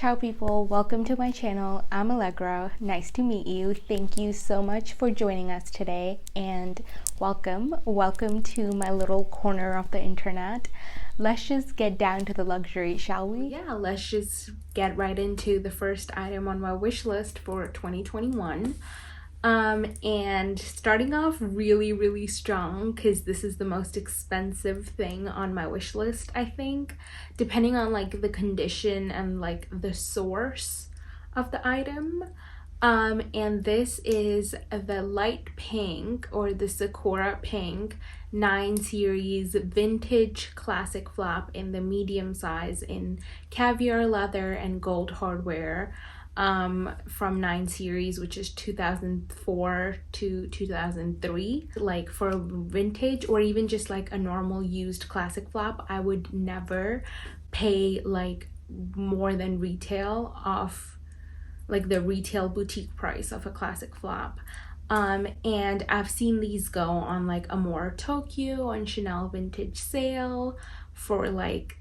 Ciao people, welcome to my channel. I'm Allegra. Nice to meet you. Thank you so much for joining us today and welcome to my little corner of the internet. Let's just get down to the luxury, shall we? Yeah, let's just get right into the first item on my wish list for 2021. And starting off really strong, because this is the most expensive thing on my wish list, I think, depending on like the condition and like the source of the item. And this is the light pink, or the Sakura pink 9 series vintage classic flap in the medium size in caviar leather and gold hardware. From 9 series, which is 2004 to 2003. Like for vintage or even just like a normal used classic flap, I would never pay like more than retail of like the retail boutique price of a classic flap. And I've seen these go on like Amore Tokyo on Chanel vintage sale for like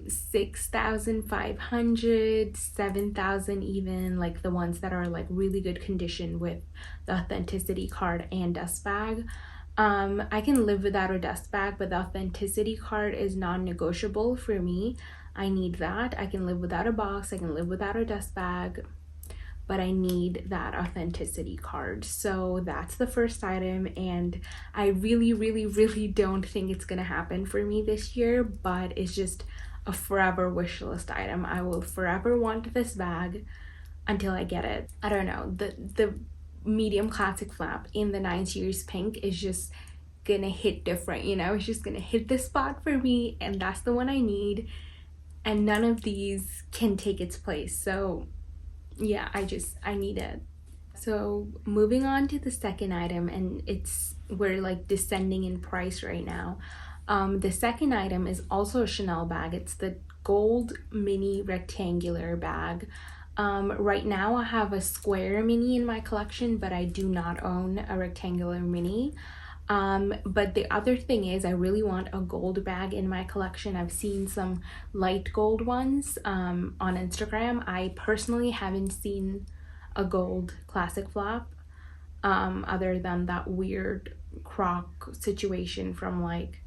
6,500, 7,000 even, like the ones that are like really good condition with the authenticity card and dust bag. I can live without a dust bag, but the authenticity card is non-negotiable for me. I need that. I can live without a box, I can live without a dust bag, but I need that authenticity card. So that's the first item, and I really don't think it's gonna happen for me this year, but it's just a forever wish list item. I will forever want this bag until I get it. I don't know, the medium classic flap in the 9 series pink is just gonna hit different, you know? It's just gonna hit the spot for me, and that's the one I need, and none of these can take its place. So yeah, I need it. So moving on to the second item, and we're like descending in price right now. The second item is also a Chanel bag. It's the gold mini rectangular bag. Right now I have a square mini in my collection, but I do not own a rectangular mini. But the other thing is I really want a gold bag in my collection. I've seen some light gold ones on Instagram. I personally haven't seen a gold classic flap other than that weird croc situation from like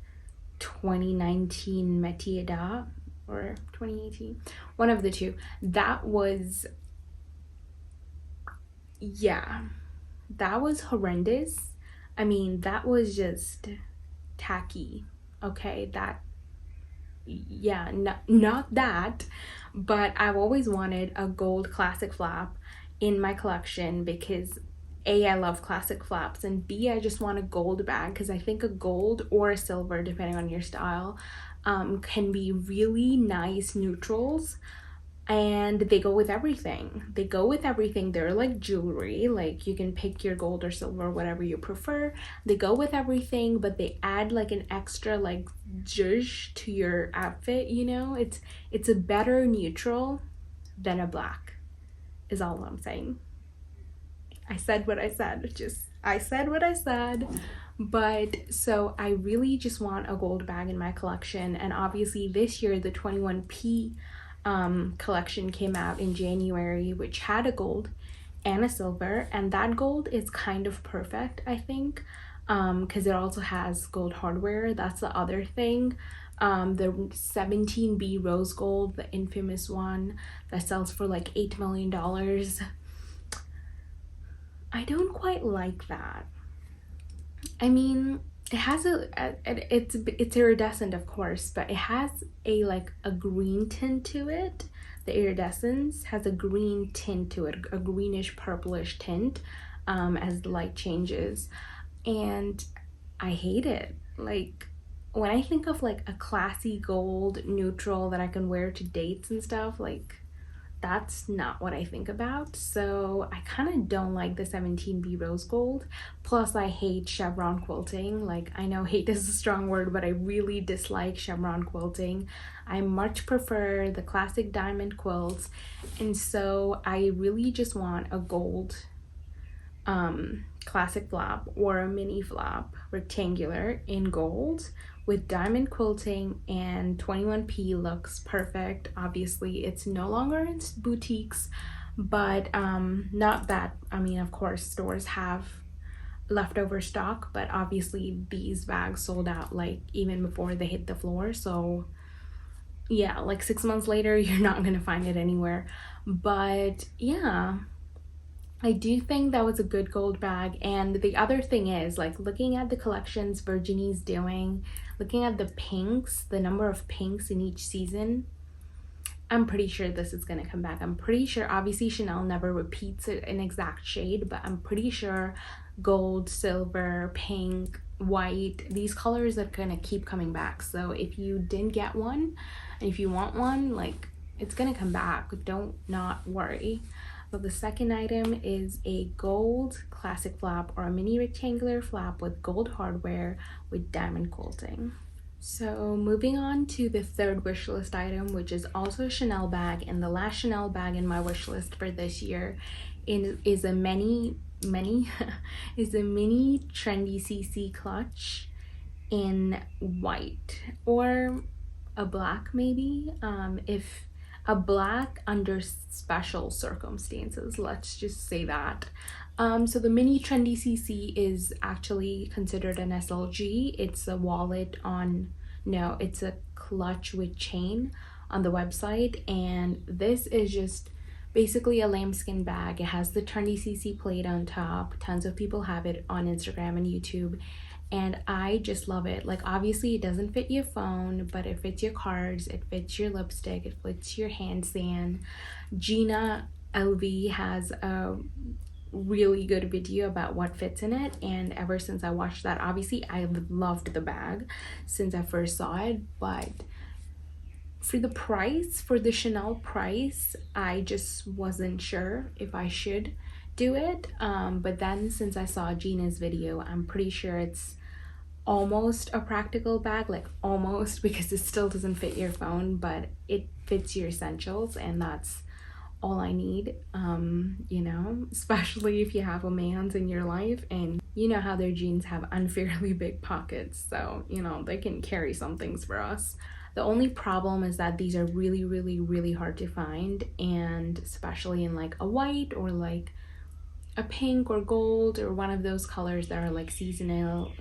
2019 Métier d'Art or 2018, one of the two. That was, yeah, that was horrendous. I mean, that was just tacky. Okay, that, yeah, not that, but I've always wanted a gold classic flap in my collection because A, I love classic flaps, and B, I just want a gold bag because I think a gold or a silver, depending on your style, can be really nice neutrals, and they go with everything. They're like jewelry, like you can pick your gold or silver, whatever you prefer. They go with everything, but they add like an extra like zhuzh to your outfit, you know? It's a better neutral than a black, is all I'm saying. I said what I said, I said what I said. But so I really just want a gold bag in my collection, and obviously this year the 21P collection came out in January, which had a gold and a silver, and that gold is kind of perfect, I think, because it also has gold hardware. That's the other thing. The 17B rose gold, the infamous one that sells for like $8 million, I don't quite like that. I mean, it has it's iridescent, of course, but it has a like a green tint to it. The iridescence has a green tint to it, a greenish purplish tint, as the light changes, and I hate it. Like when I think of like a classy gold neutral that I can wear to dates and stuff, like that's not what I think about. So I kind of don't like the 17B rose gold. Plus I hate chevron quilting. Like, I know hate is a strong word, but I really dislike chevron quilting. I much prefer the classic diamond quilts, and so I really just want a gold classic flap or a mini flap rectangular in gold with diamond quilting, and 21p looks perfect. Obviously it's no longer in boutiques, but not that, I mean, of course stores have leftover stock, but obviously these bags sold out like even before they hit the floor. So yeah, like 6 months later you're not gonna find it anywhere. But yeah, I do think that was a good gold bag. And the other thing is, like, looking at the collections Virginie's doing, looking at the pinks, the number of pinks in each season, I'm pretty sure this is gonna come back. I'm pretty sure, obviously Chanel never repeats it in exact shade, but I'm pretty sure gold, silver, pink, white, these colors are gonna keep coming back. So if you didn't get one, and if you want one, like, it's gonna come back. Don't not worry. So the second item is a gold classic flap, or a mini rectangular flap with gold hardware with diamond quilting. So moving on to the third wish list item, which is also a Chanel bag, and the last Chanel bag in my wish list for this year is a mini is a mini Trendy CC clutch in white, or a black maybe, if a black under special circumstances, let's just say that. So the mini Trendy CC is actually considered an SLG. It's a wallet on, no, it's a clutch with chain on the website, and this is just basically a lambskin bag. It has the Trendy CC plate on top. Tons of people have it on Instagram and YouTube, and I just love it. Like, obviously it doesn't fit your phone, but it fits your cards, it fits your lipstick, it fits your hand sand. Gina LV has a really good video about what fits in it, and ever since I watched that, obviously I loved the bag since I first saw it. But for the price, for the Chanel price, I just wasn't sure if I should do it. But then since I saw Gina's video, I'm pretty sure it's almost a practical bag, like almost, because it still doesn't fit your phone, but it fits your essentials, and that's all I need. You know, especially if you have a man's in your life, and you know how their jeans have unfairly big pockets, so you know they can carry some things for us. The only problem is that these are really hard to find, and especially in like a white or like a pink or gold, or one of those colors that are like seasonal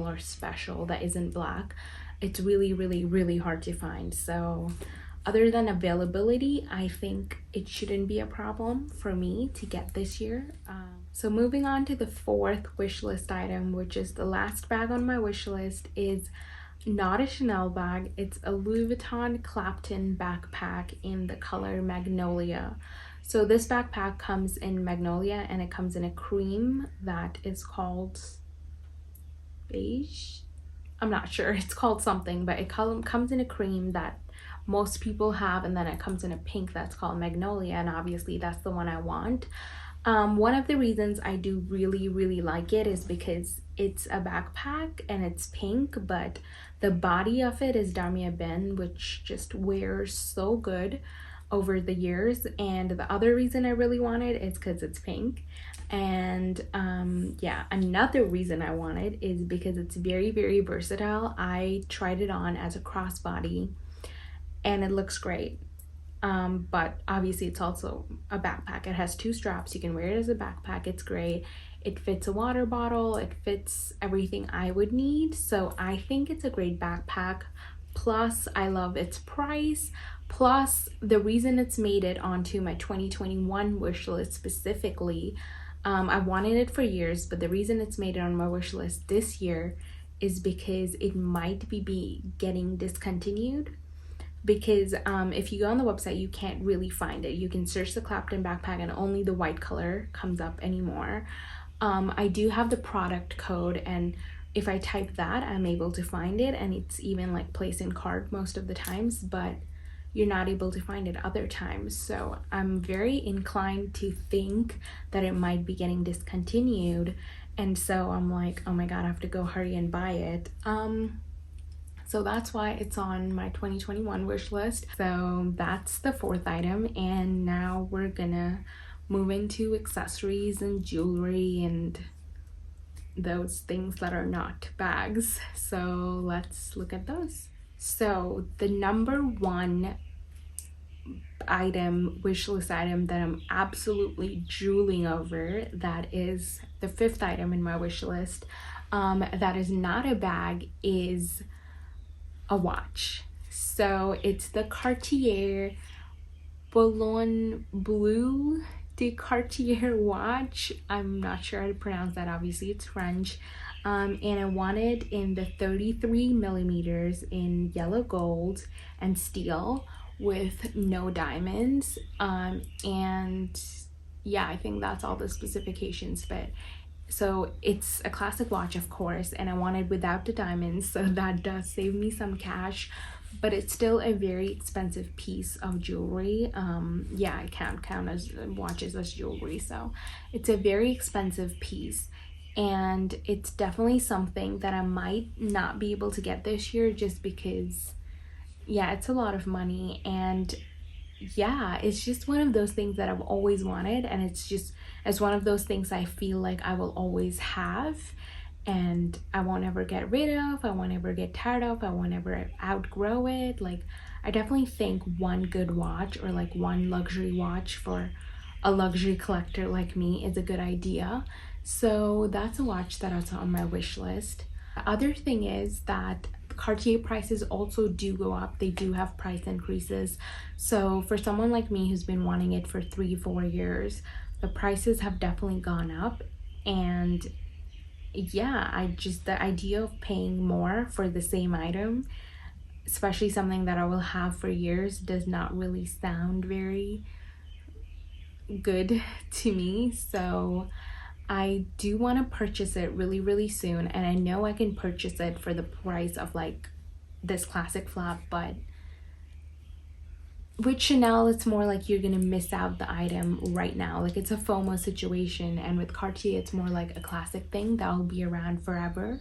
or special that isn't black, it's really hard to find. So other than availability, I think it shouldn't be a problem for me to get this year. So moving on to the fourth wish list item, which is the last bag on my wish list, is not a Chanel bag. It's a Louis Vuitton Clapton backpack in the color Magnolia. So this backpack comes in Magnolia, and it comes in a cream that is called beige. I'm not sure, it's called something, but it comes in a cream that most people have, and then it comes in a pink that's called Magnolia, and obviously that's the one I want. One of the reasons I do really like it is because it's a backpack and it's pink, but the body of it is Damier Ben, which just wears so good over the years. And the other reason I really want it is because it's pink. And yeah, another reason I want it is because it's very versatile. I tried it on as a crossbody and it looks great. But obviously it's also a backpack. It has two straps. You can wear it as a backpack. It's great. It fits a water bottle. It fits everything I would need. So I think it's a great backpack. Plus I love its price. Plus the reason it's made it onto my 2021 wish list specifically, I wanted it for years, but the reason it's made it on my wish list this year is because it might be getting discontinued. Because if you go on the website, you can't really find it. You can search the Clapton backpack and only the white color comes up anymore. I do have the product code, and if I type that, I'm able to find it, and it's even like placed in cart most of the times, but you're not able to find it other times. So I'm very inclined to think that it might be getting discontinued, and so I'm like, oh my god, I have to go hurry and buy it. So that's why it's on my 2021 wish list. So that's the fourth item, and now we're gonna move into accessories and jewelry and those things that are not bags. So let's look at those. So the number one item, wish list item that I'm absolutely drooling over, that is the fifth item in my wish list, that is not a bag, is a watch. So it's the Cartier Bologne Bleu de Cartier watch. I'm not sure how to pronounce that, obviously it's French. And I want it in the 33 millimeters in yellow gold and steel with no diamonds. And yeah, I think that's all the specifications. But so it's a classic watch, of course, and I want it without the diamonds, so that does save me some cash, but it's still a very expensive piece of jewelry. Yeah, I can't count as watches as jewelry, so it's a very expensive piece, and it's definitely something that I might not be able to get this year, just because, yeah, it's a lot of money. And yeah, it's just one of those things that I've always wanted, and it's one of those things I feel like I will always have, and I won't ever get rid of, I won't ever get tired of, I won't ever outgrow it. Like, I definitely think one good watch, or like one luxury watch for a luxury collector like me, is a good idea. So that's a watch that is on my wish list. The other thing is that Cartier prices also do go up. They do have price increases. So for someone like me who's been wanting it for 3-4 years, the prices have definitely gone up. And yeah, the idea of paying more for the same item, especially something that I will have for years, does not really sound very good to me. So I do want to purchase it really, really soon, and I know I can purchase it for the price of like this classic flap, but with Chanel, it's more like you're gonna miss out the item right now. Like, it's a FOMO situation, and with Cartier, it's more like a classic thing that will be around forever.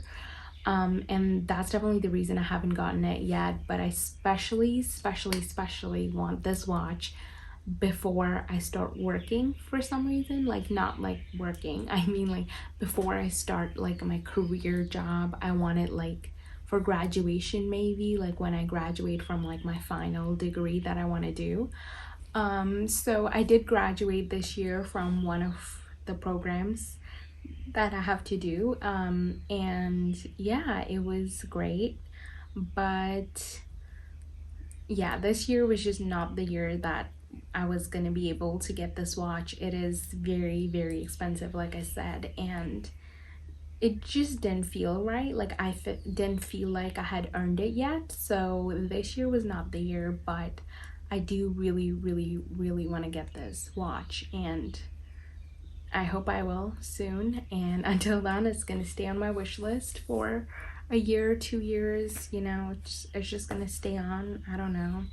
And that's definitely the reason I haven't gotten it yet, but I especially want this watch before I start working for some reason. Like, not like working, I mean like before I start like my career job. I want it like for graduation, maybe like when I graduate from like my final degree that I want to do. So I did graduate this year from one of the programs that I have to do, and yeah, it was great. But yeah, this year was just not the year that I was gonna be able to get this watch. It is very, very expensive, like I said, and it just didn't feel right. Like, didn't feel like I had earned it yet. So this year was not the year, but I do really, really, really want to get this watch, and I hope I will soon. And until then, it's gonna stay on my wish list for a year, 2 years, you know. It's just gonna stay on. I don't know.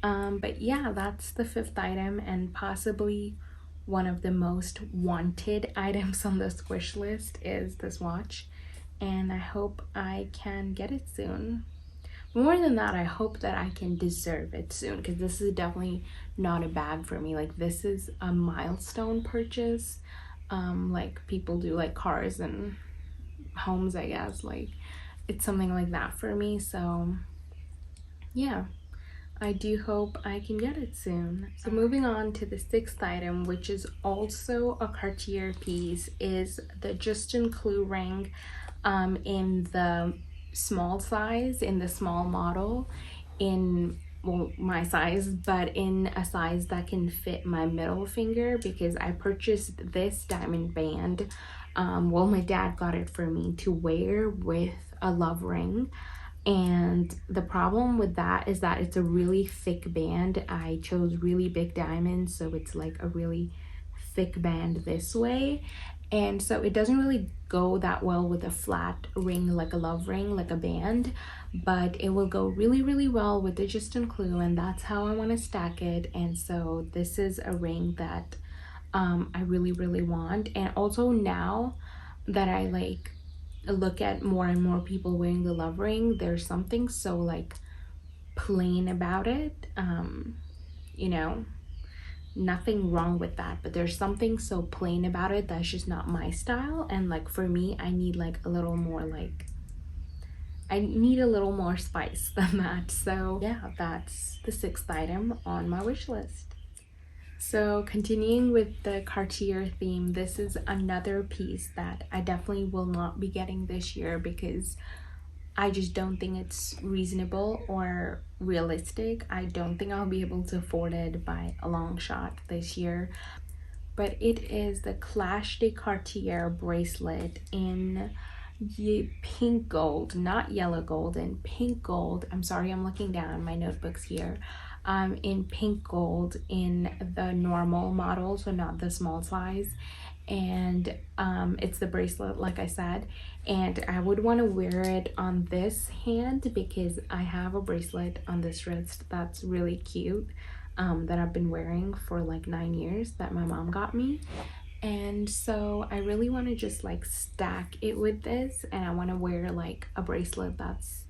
But yeah, that's the fifth item, and possibly one of the most wanted items on this wish list is this watch, and I hope I can get it soon. More than that, I hope that I can deserve it soon, because this is definitely not a bag for me. Like, this is a milestone purchase, like people do like cars and homes, I guess. Like, it's something like that for me. So yeah, I do hope I can get it soon. So moving on to the sixth item, which is also a Cartier piece, is the Justin Clue ring, in the small size, in the small model, in, well, my size, but in a size that can fit my middle finger, because I purchased this diamond band. Well, my dad got it for me to wear with a love ring, and the problem with that is that it's a really thick band. I chose really big diamonds, so it's like a really thick band this way, and so it doesn't really go that well with a flat ring, like a love ring, like a band, but it will go really, really well with the Justin Clue, and that's how I want to stack it. And so this is a ring that I really, really want. And also, now that I like look at more and more people wearing the love ring, there's something so like plain about it, you know, nothing wrong with that, but there's something so plain about it that's just not my style. And like for me, I need like a little more like, I need a little more spice than that. So yeah, that's the 6th item on my wish list. So continuing with the Cartier theme, this is another piece that I definitely will not be getting this year because I just don't think it's reasonable or realistic. I don't think I'll be able to afford it by a long shot this year. But it is the Clash de Cartier bracelet in pink gold, not yellow gold, in pink gold. I'm sorry, I'm looking down my notebooks here. In pink gold in the normal model, so not the small size. And it's the bracelet, like I said, and I would want to wear it on this hand because I have a bracelet on this wrist that's really cute, that I've been wearing for like 9 years, that my mom got me. And so I really want to just like stack it with this, and I want to wear like a bracelet that's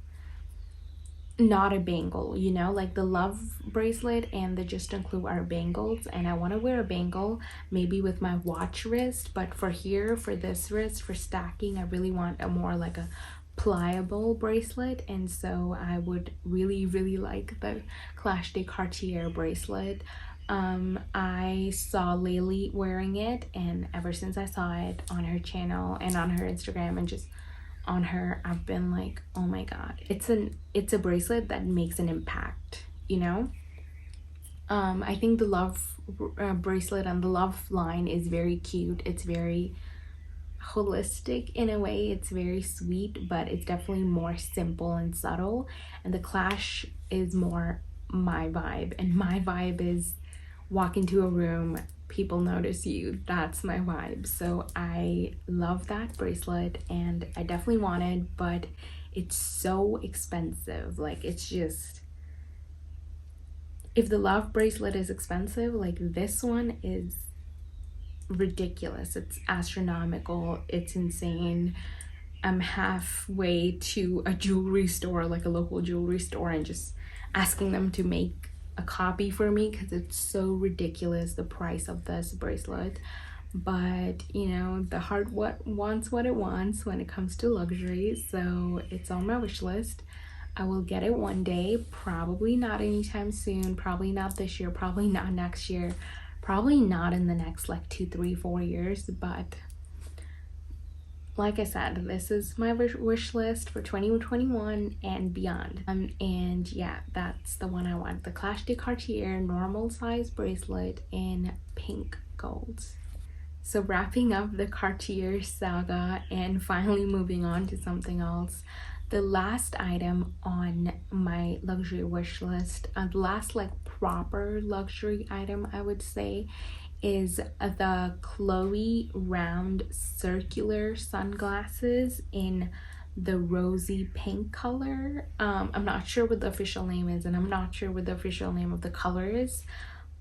not a bangle, you know, like the love bracelet and the just include are bangles, and I want to wear a bangle maybe with my watch wrist, but for here, for this wrist, for stacking, I really want a more like a pliable bracelet. And so I would really like the Clash de Cartier bracelet. I saw Laylee wearing it, and ever since I saw it on her channel and on her Instagram and just on her, I've been like, oh my god, it's a bracelet that makes an impact, you know. I think the love bracelet and the love line is very cute. It's very holistic in a way. It's very sweet, but it's definitely more simple and subtle. And the Clash is more my vibe, and my vibe is walk into a room, people notice you. That's my vibe. So I love that bracelet, and I definitely want it, but it's so expensive. Like, it's just, if the love bracelet is expensive, like this one is ridiculous. It's astronomical. It's insane. I'm halfway to a jewelry store, like a local jewelry store, and just asking them to make a copy for me because it's so ridiculous, the price of this bracelet. But you know, the heart wants what it wants when it comes to luxury, so it's on my wish list. I will get it one day, probably not anytime soon, probably not this year, probably not next year, probably not in the next like 2, 3, 4 years. But like I said, this is my wish list for 2021 and beyond. And yeah, that's the one I want, the Clash de Cartier normal size bracelet in pink gold. So wrapping up the Cartier saga and finally moving on to something else, the last item on my luxury wish list, the last like proper luxury item I would say, is the Chloe round circular sunglasses in the rosy pink color. I'm not sure what the official name is, and I'm not sure what the official name of the color is,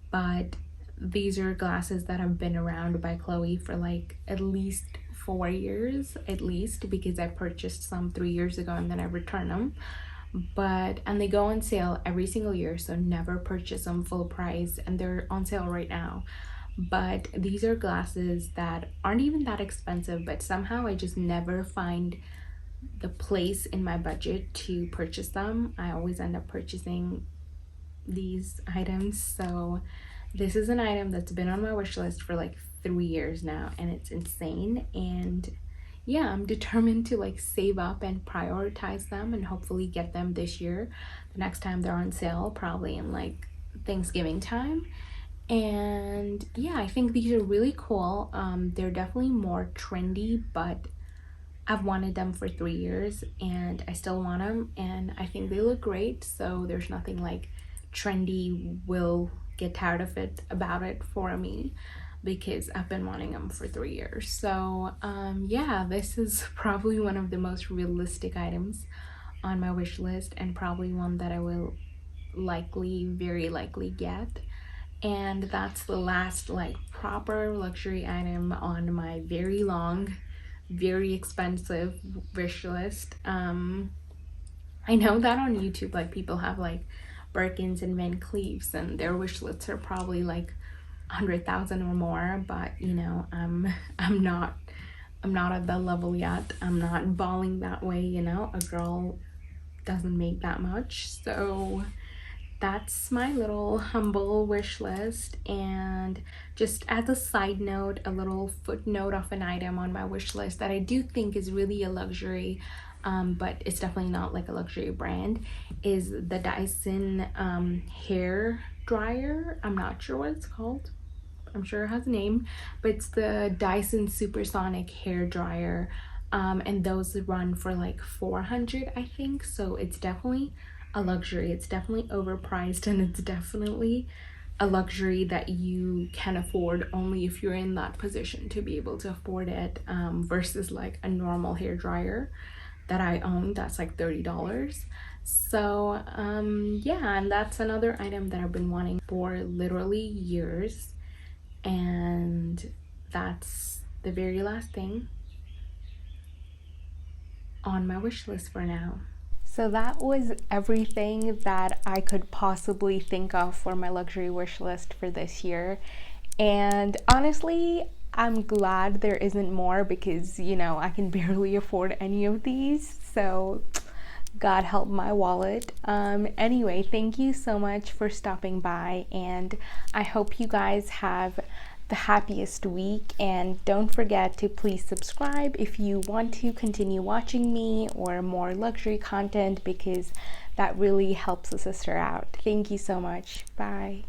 but these are glasses that have been around by Chloe for like at least 4 years, at least, because I purchased some 3 years ago and then I returned them. And they go on sale every single year, so never purchase them full price, and they're on sale right now. But these are glasses that aren't even that expensive, but somehow I just never find the place in my budget to purchase them. I always end up purchasing these items. So this is an item that's been on my wish list for like 3 years now, and it's insane. And yeah, I'm determined to like save up and prioritize them and hopefully get them this year, the next time they're on sale, probably in like Thanksgiving time. And yeah, I think these are really cool. They're definitely more trendy, but I've wanted them for 3 years and I still want them, and I think they look great. So there's nothing like trendy will get tired of it about it for me, because I've been wanting them for 3 years. So yeah, this is probably one of the most realistic items on my wish list, and probably one that I will very likely get. And that's the last like proper luxury item on my very long, very expensive wish list. I know that on YouTube, like people have like Birkins and Van Cleefs, and their wish lists are probably like 100,000 or more, but you know, I'm not at that level yet. I'm not balling that way, you know. A girl doesn't make that much. So that's my little humble wish list. And just as a side note, a little footnote of an item on my wish list that I do think is really a luxury, but it's definitely not like a luxury brand, is the Dyson hair dryer. I'm not sure what it's called. I'm sure it has a name, but it's the Dyson Supersonic hair dryer. And those run for like 400, I think. So it's definitely a luxury. It's definitely overpriced, and it's definitely a luxury that you can afford only if you're in that position to be able to afford it, versus like a normal hair dryer that I own that's like $30. So yeah, and that's another item that I've been wanting for literally years. And that's the very last thing on my wish list for now. So that was everything that I could possibly think of for my luxury wish list for this year. And honestly, I'm glad there isn't more, because, you know, I can barely afford any of these. So God help my wallet. Anyway, thank you so much for stopping by, and I hope you guys have the happiest week. And don't forget to please subscribe if you want to continue watching me or more luxury content, because that really helps a sister out. Thank you so much. Bye.